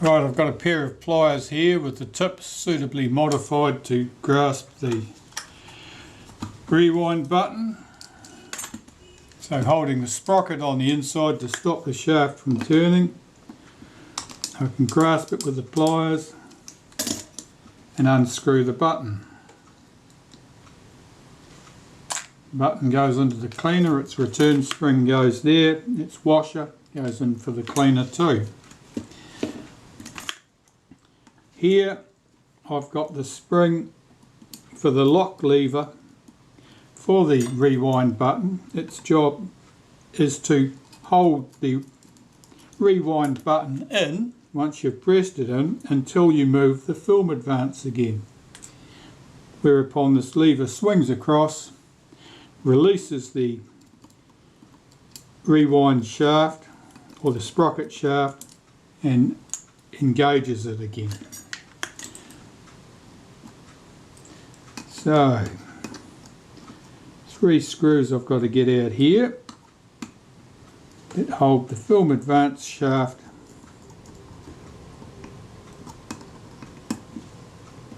Right, I've got a pair of pliers here with the tips suitably modified to grasp the rewind button. So holding the sprocket on the inside to stop the shaft from turning, I can grasp it with the pliers and unscrew the button. The button goes into the cleaner, its return spring goes there, its washer goes in for the cleaner too. Here I've got the spring for the lock lever for the rewind button. Its job is to hold the rewind button in once you've pressed it in until you move the film advance again. Whereupon this lever swings across, releases the rewind shaft or the sprocket shaft and engages it again. So, 3 screws I've got to get out here that hold the film advance shaft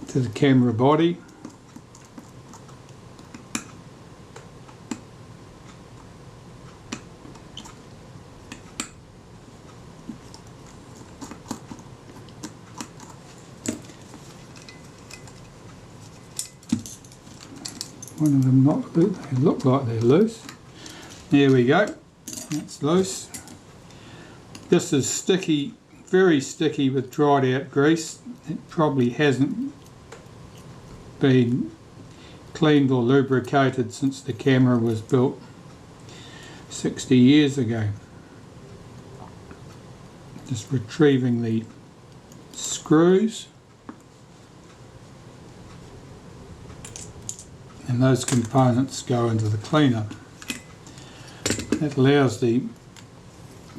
to the camera body. One of them not loose, they look like they're loose. There we go, that's loose. This is sticky, very sticky with dried out grease. It probably hasn't been cleaned or lubricated since the camera was built 60 years ago. Just retrieving the screws. And those components go into the cleaner. That allows the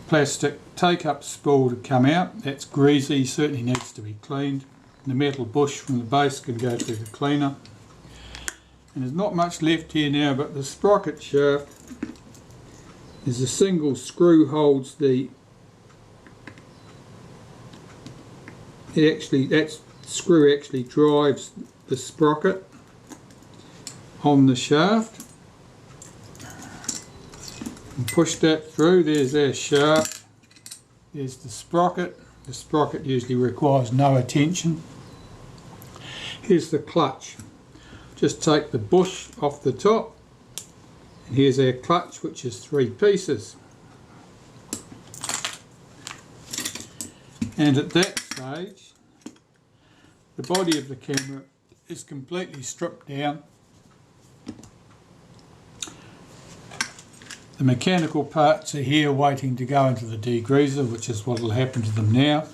plastic take-up spool to come out. That's greasy, certainly needs to be cleaned. The metal bush from the base can go through the cleaner. And there's not much left here now, but the sprocket shaft is a single screw holds the... that screw actually drives the sprocket on the shaft and push that through. There's our shaft, there's the sprocket. The sprocket usually requires no attention. Here's the clutch. Just take the bush off the top and here's our clutch, which is 3 pieces. And at that stage the body of the camera is completely stripped down. The mechanical parts are here waiting to go into the degreaser, which is what will happen to them now.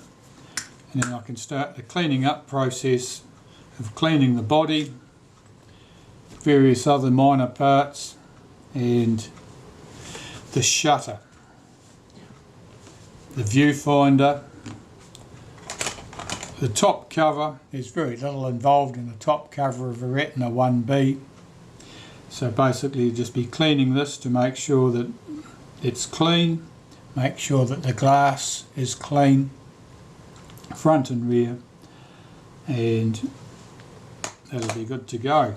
And then I can start the cleaning up process of cleaning the body, various other minor parts, and the shutter, the viewfinder. The top cover, there's very little involved in the top cover of a Retina Ib. So basically you'll just be cleaning this to make sure that it's clean, make sure that the glass is clean, front and rear, and that'll be good to go.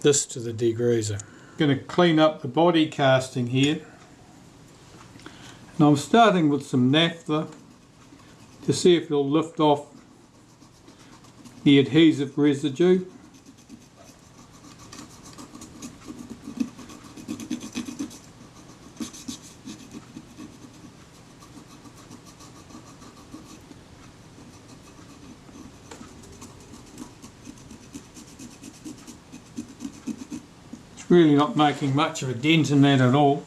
This to the degreaser. I'm going to clean up the body casting here. And I'm starting with some naphtha to see if it'll lift off the adhesive residue. Really not making much of a dent in that at all.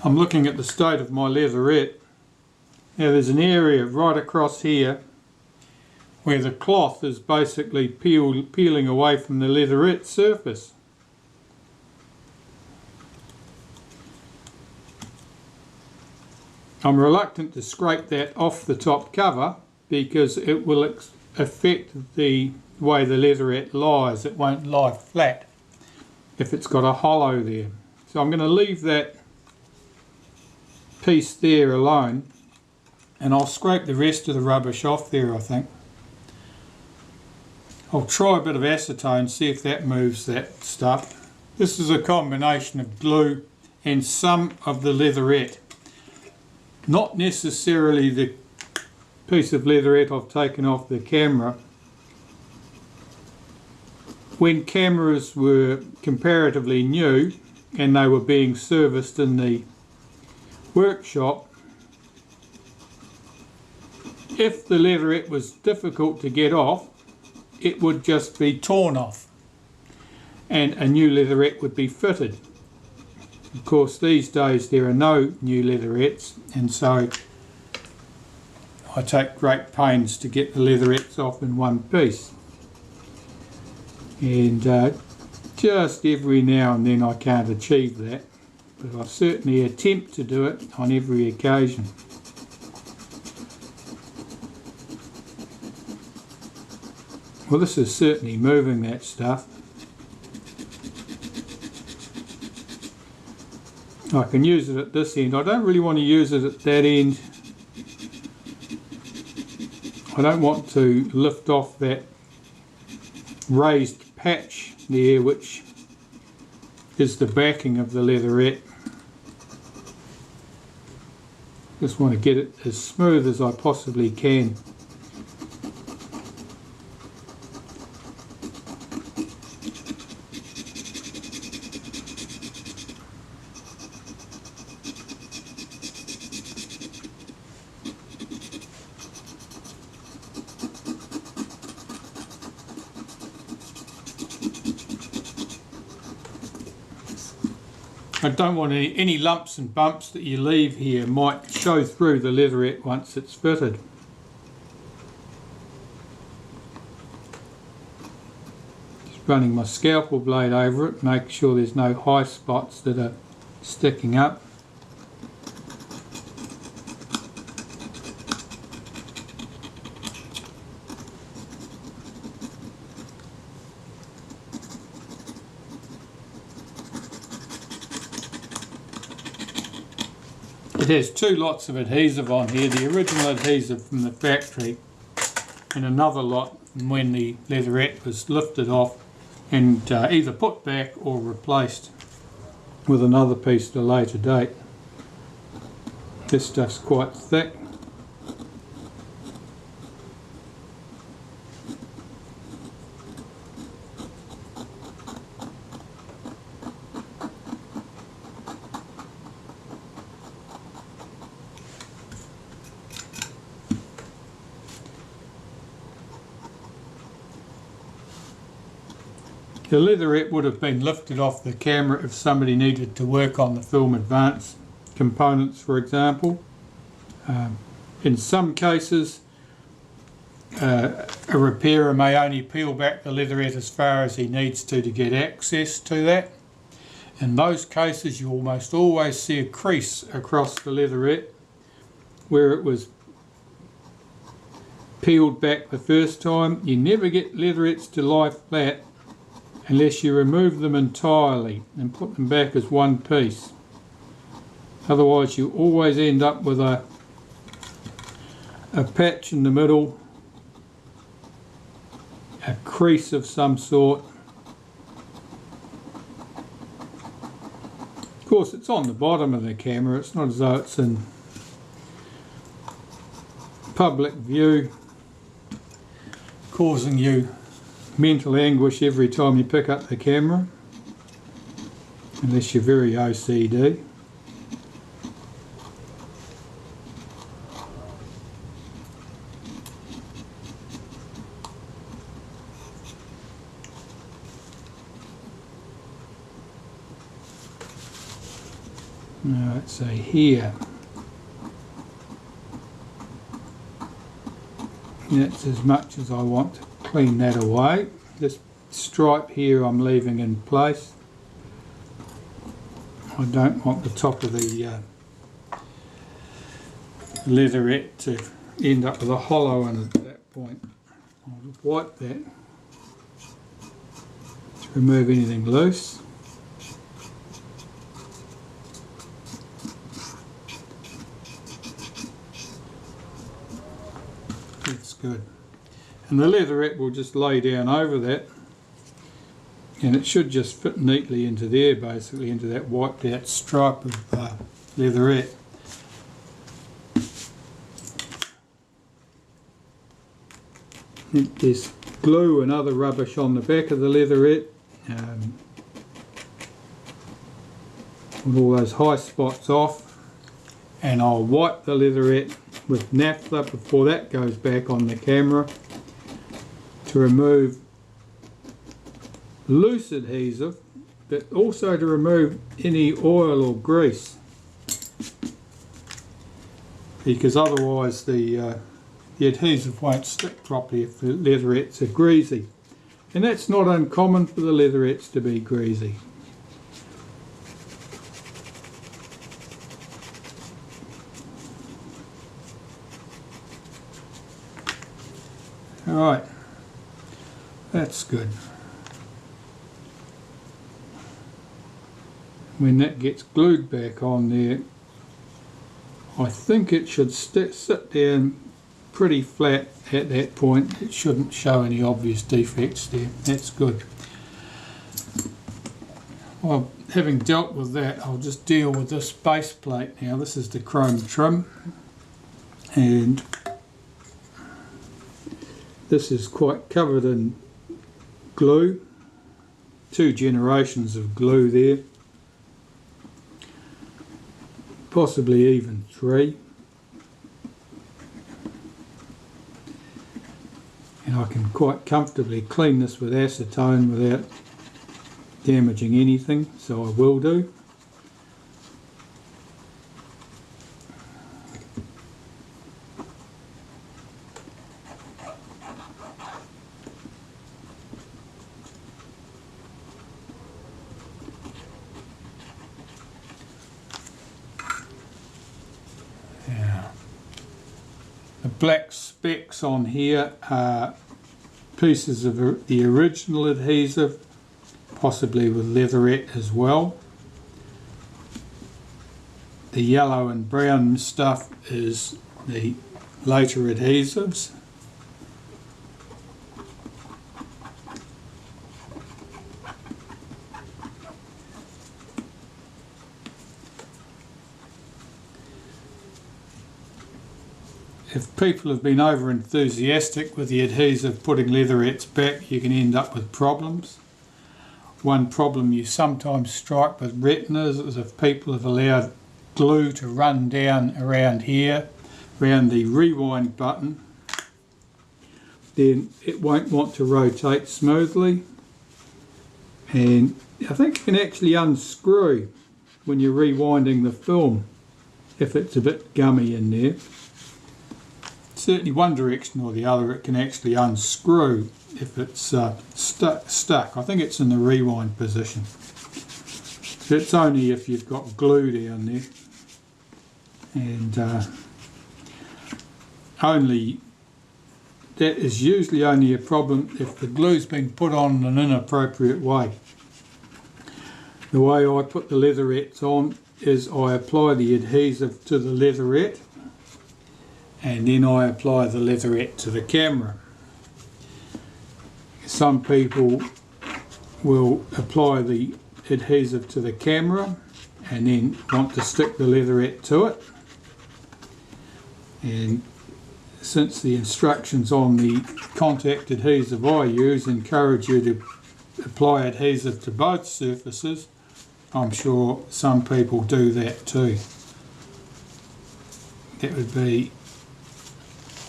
I'm looking at the state of my leatherette. Now there's an area right across here where the cloth is basically peeling away from the leatherette surface. I'm reluctant to scrape that off the top cover because it will affect the way the leatherette lies. It won't lie flat if it's got a hollow there. So I'm going to leave that piece there alone, and I'll scrape the rest of the rubbish off there, I think. I'll try a bit of acetone, see if that moves that stuff. This is a combination of glue and some of the leatherette. Not necessarily the piece of leatherette I've taken off the camera. When cameras were comparatively new and they were being serviced in the workshop, if the leatherette was difficult to get off, it would just be torn off and a new leatherette would be fitted. Of course, these days there are no new leatherettes, and so I take great pains to get the leatherettes off in one piece. And just every now and then I can't achieve that, but I certainly attempt to do it on every occasion. Well, this is certainly moving that stuff. I can use it at this end. I don't really want to use it at that end. I don't want to lift off that raised patch there, which is the backing of the leatherette. Just want to get it as smooth as I possibly can. I don't want any lumps and bumps that you leave here might show through the leatherette once it's fitted. Just running my scalpel blade over it, make sure there's no high spots that are sticking up. It has two lots of adhesive on here, the original adhesive from the factory and another lot when the leatherette was lifted off and either put back or replaced with another piece at a later date. This stuff's quite thick. The leatherette would have been lifted off the camera if somebody needed to work on the film advance components, for example. In some cases, a repairer may only peel back the leatherette as far as he needs to get access to that. In those cases, you almost always see a crease across the leatherette where it was peeled back the first time. You never get leatherettes to lie flat unless you remove them entirely and put them back as one piece. Otherwise you always end up with a patch in the middle, a crease of some sort. Of course it's on the bottom of the camera, it's not as though it's in public view causing you mental anguish every time you pick up the camera, unless you're very OCD. Now let's say here, that's as much as I want to clean that away. This stripe here I'm leaving in place. I don't want the top of the leatherette to end up with a hollow in it at that point. I'll wipe that to remove anything loose. That's good. And the leatherette will just lay down over that, and it should just fit neatly into there, basically into that wiped out stripe of leatherette. There's glue and other rubbish on the back of the leatherette, with all those high spots off, and I'll wipe the leatherette with naphtha before that goes back on the camera to remove loose adhesive, but also to remove any oil or grease, because otherwise the adhesive won't stick properly if the leatherettes are greasy, and that's not uncommon for the leatherettes to be greasy. Alright, that's good. When that gets glued back on there, I think it should sit down pretty flat at that point. It shouldn't show any obvious defects there. That's good. Well, having dealt with that, I'll just deal with this base plate now. This is the chrome trim, and this is quite covered in glue. 2 generations of glue there, possibly even 3. And I can quite comfortably clean this with acetone without damaging anything, so I will do. The black specks on here are pieces of the original adhesive, possibly with leatherette as well. The yellow and brown stuff is the later adhesives. If people have been over enthusiastic with the adhesive putting leatherettes back, you can end up with problems. One problem you sometimes strike with retinas is if people have allowed glue to run down around here, around the rewind button, then it won't want to rotate smoothly. And I think you can actually unscrew when you're rewinding the film if it's a bit gummy in there. Certainly one direction or the other it can actually unscrew if it's stuck. I think it's in the rewind position. It's only if you've got glue down there, and that is usually only a problem if the glue's been put on in an inappropriate way. The way I put the leatherettes on is I apply the adhesive to the leatherette, and then I apply the leatherette to the camera. Some people will apply the adhesive to the camera and then want to stick the leatherette to it, and since the instructions on the contact adhesive I use encourage you to apply adhesive to both surfaces, I'm sure some people do that too. That would be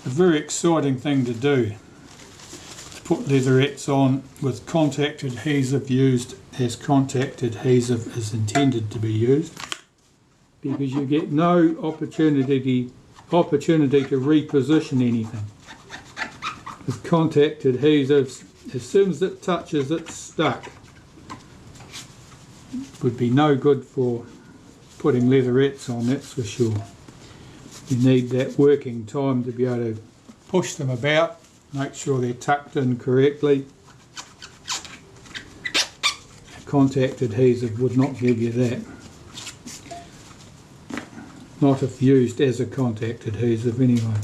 a very exciting thing to do, to put leatherettes on with contact adhesive used as contact adhesive is intended to be used, because you get no opportunity to reposition anything. With contact adhesives, as soon as it touches, it's stuck. Would be no good for putting leatherettes on, that's for sure. You need that working time to be able to push them about, make sure they're tucked in correctly. Contact adhesive would not give you that. Not if used as a contact adhesive anyway.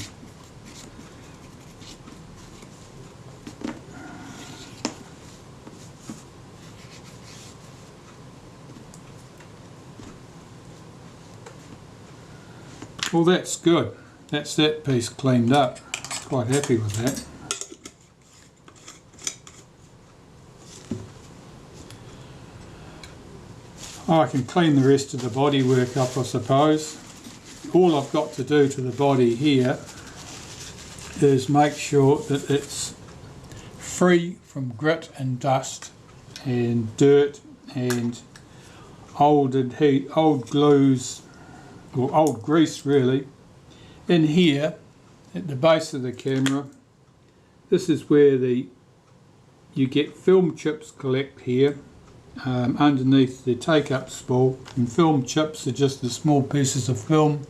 Well, that's good. That's that piece cleaned up. Quite happy with that. I can clean the rest of the bodywork up, I suppose. All I've got to do to the body here is make sure that it's free from grit and dust and dirt and old glues, or old grease really. In here at the base of the camera, this is where you get film chips collect here, underneath the take-up spool. And film chips are just the small pieces of film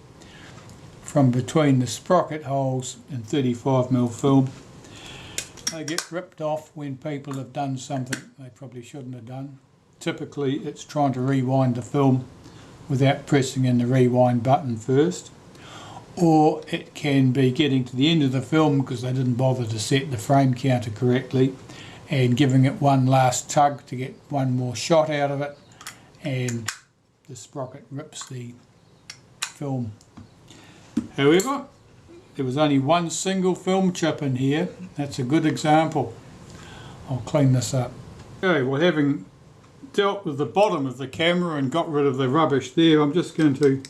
from between the sprocket holes in 35mm film. They get ripped off when people have done something they probably shouldn't have done. Typically it's trying to rewind the film without pressing in the rewind button first, or it can be getting to the end of the film because they didn't bother to set the frame counter correctly and giving it one last tug to get one more shot out of it, and the sprocket rips the film. However, there was only one single film chip in here. That's a good example. I'll clean this up. Okay, well, having dealt with the bottom of the camera and got rid of the rubbish there, I'm just going to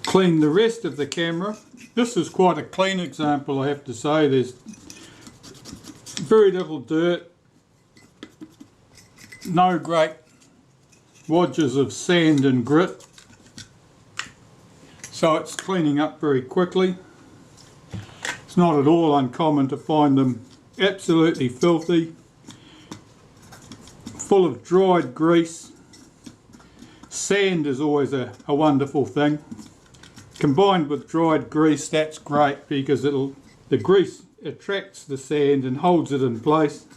clean the rest of the camera. This is quite a clean example, I have to say. There's very little dirt, no great wodges of sand and grit, so it's cleaning up very quickly. It's not at all uncommon to find them absolutely filthy, full of dried grease. Sand is always a wonderful thing. Combined with dried grease, that's great because the grease attracts the sand and holds it in place,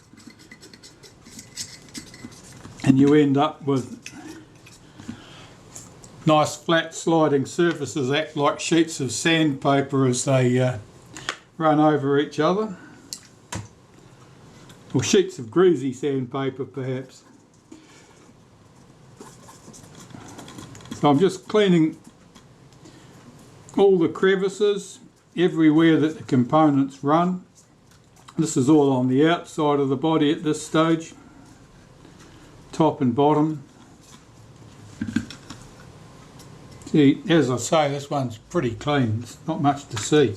and you end up with nice flat sliding surfaces, act like sheets of sandpaper as they run over each other, or sheets of greasy sandpaper perhaps. So I'm just cleaning all the crevices everywhere that the components run. This is all on the outside of the body at this stage, top and bottom. See, as I say, this one's pretty clean, there's not much to see.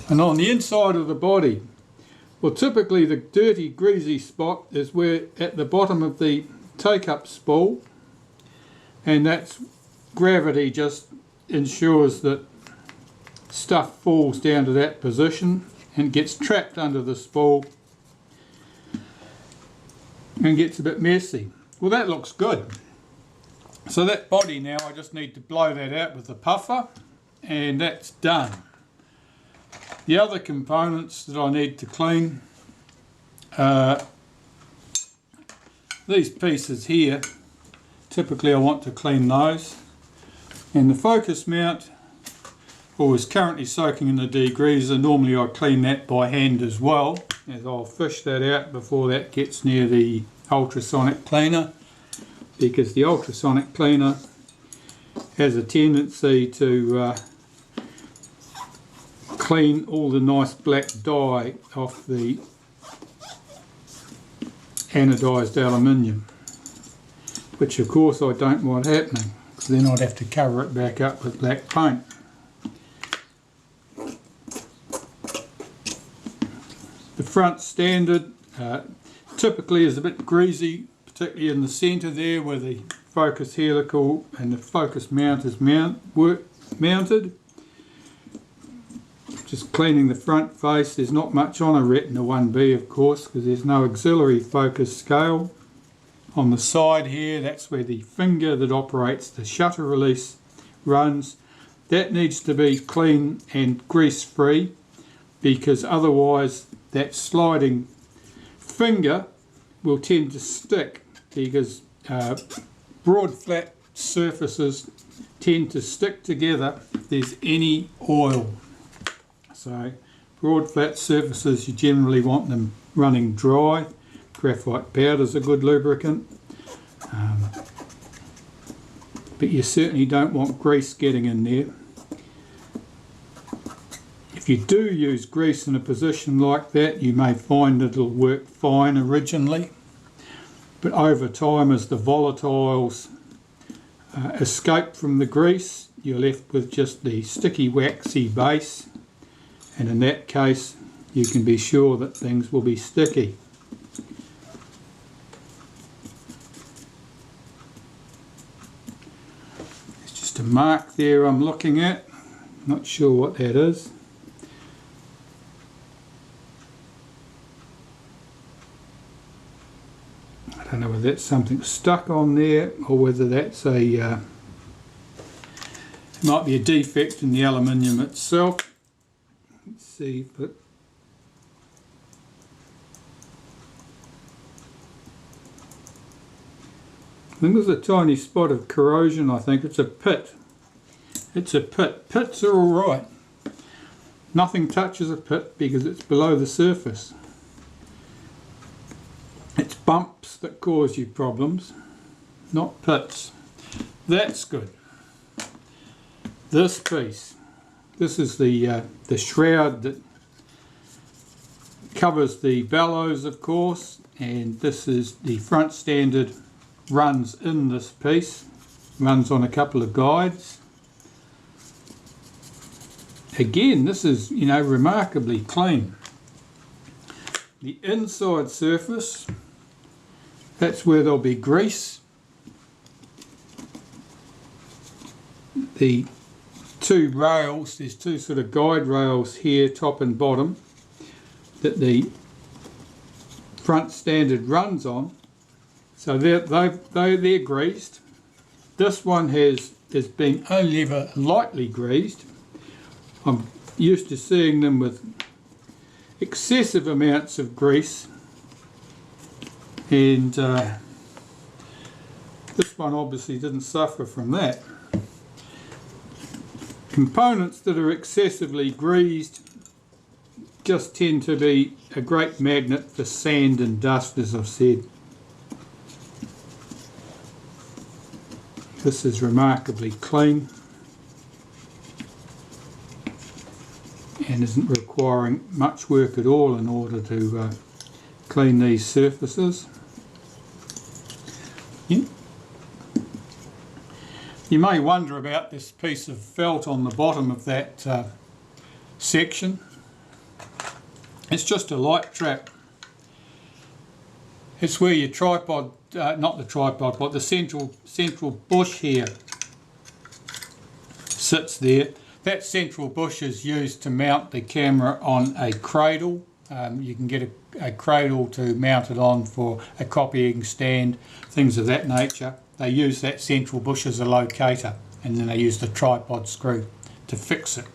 And on the inside of the body, well, typically the dirty greasy spot is where at the bottom of the take-up spool, and that's gravity just ensures that stuff falls down to that position and gets trapped under the spool and gets a bit messy. Well, that looks good. So that body now, I just need to blow that out with the puffer, and that's done. The other components that I need to clean, these pieces here, typically I want to clean those. And the focus mount, is currently soaking in the degreaser. Normally I clean that by hand as well, as I'll fish that out before that gets near the ultrasonic cleaner, because the ultrasonic cleaner has a tendency to clean all the nice black dye off the anodised aluminium, which of course I don't want happening, because then I'd have to cover it back up with black paint. The front standard typically is a bit greasy, particularly in the centre there where the focus helical and the focus mount is mounted. Just cleaning the front face. There's not much on a Retina 1B, of course, because there's no auxiliary focus scale. On the side here, that's where the finger that operates the shutter release runs. That needs to be clean and grease free, because otherwise that sliding finger will tend to stick, because broad flat surfaces tend to stick together if there's any oil. So broad flat surfaces, you generally want them running dry. Graphite powder is a good lubricant. but you certainly don't want grease getting in there. If you do use grease in a position like that, you may find it'll work fine originally, but over time, as the volatiles escape from the grease, you're left with just the sticky waxy base, and in that case you can be sure that things will be sticky. It's just a mark there I'm looking at, not sure what that is. I don't know whether that's something stuck on there or whether that's a it might be a defect in the aluminium itself. Let's see, but I think there's a tiny spot of corrosion. I think it's a pit. It's a pit. Pits are alright. Nothing touches a pit because it's below the surface. It's bumps that cause you problems, not pits. That's good. This piece, this is the shroud that covers the bellows, of course, and this is the front standard, runs in this piece, runs on a couple of guides. Again, this is, you know, remarkably clean. The inside surface, that's where there'll be grease. The two rails, there's two sort of guide rails here, top and bottom, that the front standard runs on. So they're greased. This one has been only ever lightly greased. I'm used to seeing them with excessive amounts of grease, and this one obviously didn't suffer from that. Components that are excessively greased just tend to be a great magnet for sand and dust, as I've said. This is remarkably clean and isn't requiring much work at all in order to clean these surfaces. You may wonder about this piece of felt on the bottom of that section. It's just a light trap. It's where your tripod, not the tripod, but the central bush here sits there. That central bush is used to mount the camera on a cradle. You can get a cradle to mount it on for a copying stand, things of that nature. They use that central bush as a locator, and then they use the tripod screw to fix it.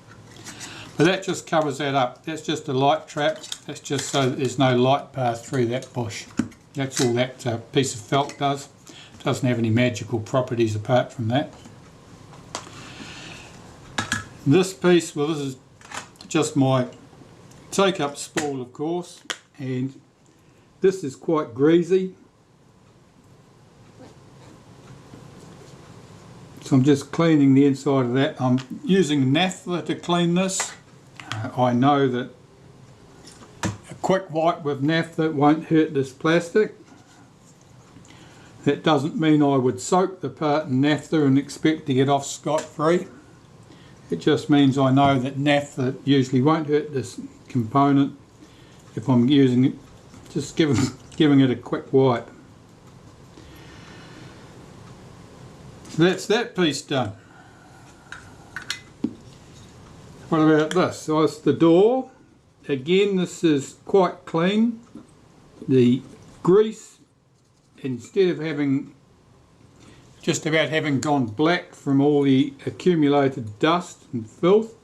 But that just covers that up. That's just a light trap. That's just so that there's no light path through that bush. That's all that piece of felt does. It doesn't have any magical properties apart from that. This piece, well, this is just my take-up spool, of course, and this is quite greasy. So I'm just cleaning the inside of that. I'm using naphtha to clean this. I know that a quick wipe with naphtha won't hurt this plastic. That doesn't mean I would soak the part in naphtha and expect to get off scot-free. It just means I know that naphtha usually won't hurt this component if I'm using it, just giving it a quick wipe. So that's that piece done. What about this? So it's the door. Again, this is quite clean. The grease, instead of having just about having gone black from all the accumulated dust and filth,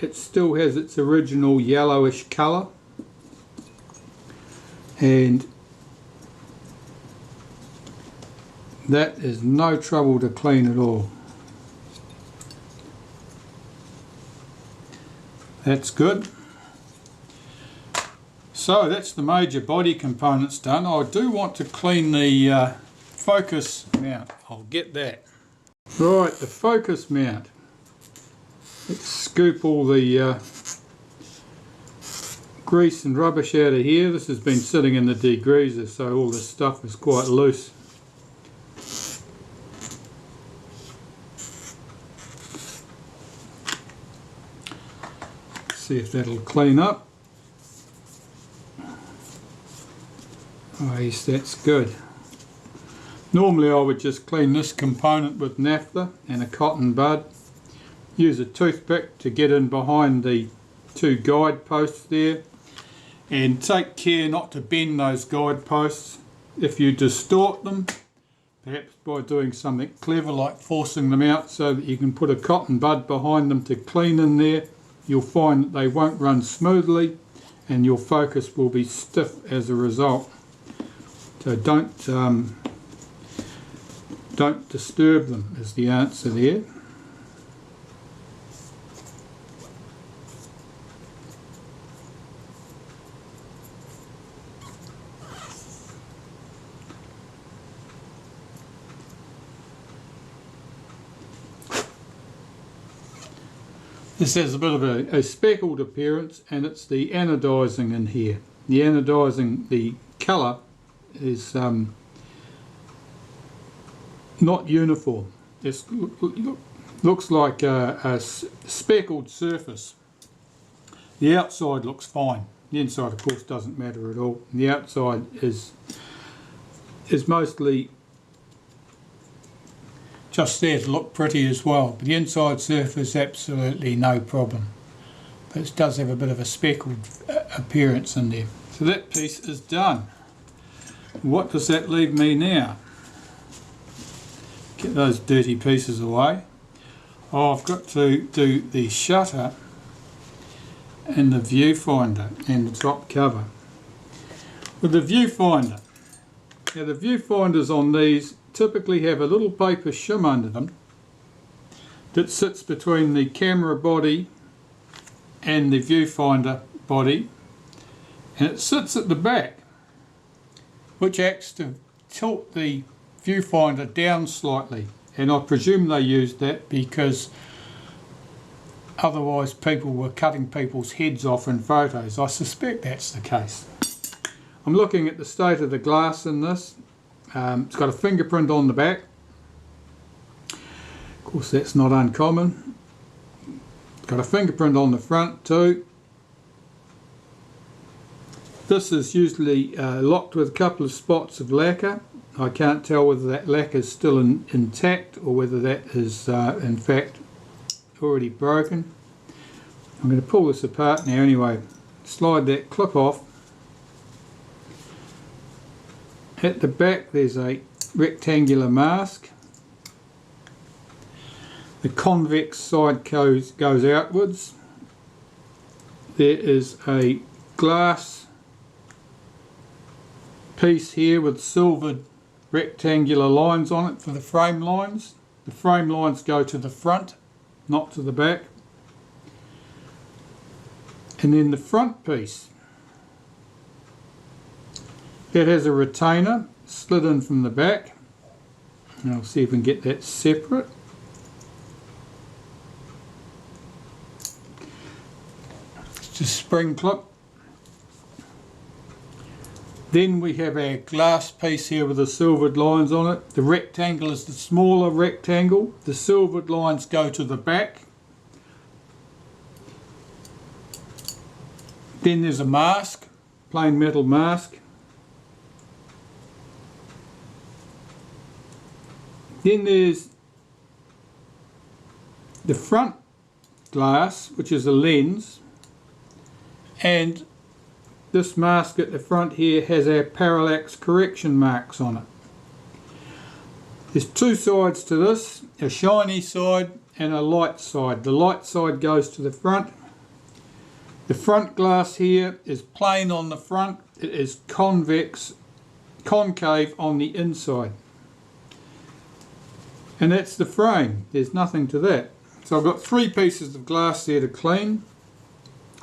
it still has its original yellowish colour, and that is no trouble to clean at all. That's good. So that's the major body components done. I do want to clean the focus mount. I'll get that. Right, the focus mount. Let's scoop all the grease and rubbish out of here. This has been sitting in the degreaser, so all this stuff is quite loose. See if that'll clean up. Oh yes, that's good. Normally I would just clean this component with naphtha and a cotton bud. Use a toothpick to get in behind the two guide posts there, and take care not to bend those guide posts. If you distort them, perhaps by doing something clever like forcing them out so that you can put a cotton bud behind them to clean in there, you'll find that they won't run smoothly and your focus will be stiff as a result. So don't disturb them is the answer there. This has a bit of a speckled appearance, and it's the anodizing in here. The anodizing, the colour is not uniform. It looks like a speckled surface. The outside looks fine. The inside, of course, doesn't matter at all. The outside is mostly just there to look pretty as well, but the inside surface absolutely no problem. But it does have a bit of a speckled appearance in there. So that piece is done. What does that leave me now? Get those dirty pieces away. Oh, I've got to do the shutter and the viewfinder and the top cover. With the viewfinder, now the viewfinders on these typically have a little paper shim under them that sits between the camera body and the viewfinder body, and it sits at the back, which acts to tilt the viewfinder down slightly, and I presume they used that because otherwise people were cutting people's heads off in photos. I suspect that's the case. I'm looking at the state of the glass in this. It's got a fingerprint on the back. Of course, that's not uncommon. It's got a fingerprint on the front too. This is usually locked with a couple of spots of lacquer. I can't tell whether that lacquer is still intact or whether that is in fact already broken. I'm going to pull this apart now anyway. Slide that clip off. At the back there's a rectangular mask. The convex side goes outwards. There is a glass piece here with silvered rectangular lines on it for the frame lines. The frame lines go to the front, not to the back. And then the front piece, that has a retainer slid in from the back. And I'll see if we can get that separate. It's just a spring clip. Then we have our glass piece here with the silvered lines on it. The rectangle is the smaller rectangle. The silvered lines go to the back. Then there's a mask, plain metal mask. Then there's the front glass, which is a lens, and this mask at the front here has our parallax correction marks on it. There's two sides to this, a shiny side and a light side. The light side goes to the front. The front glass here is plain on the front. It is concave on the inside. And that's the frame. There's nothing to that. So I've got three pieces of glass there to clean.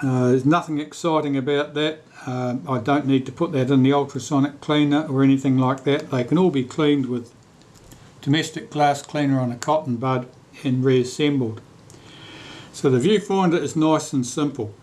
There's nothing exciting about that. I don't need to put that in the ultrasonic cleaner or anything like that. They can all be cleaned with domestic glass cleaner on a cotton bud and reassembled. So the viewfinder is nice and simple.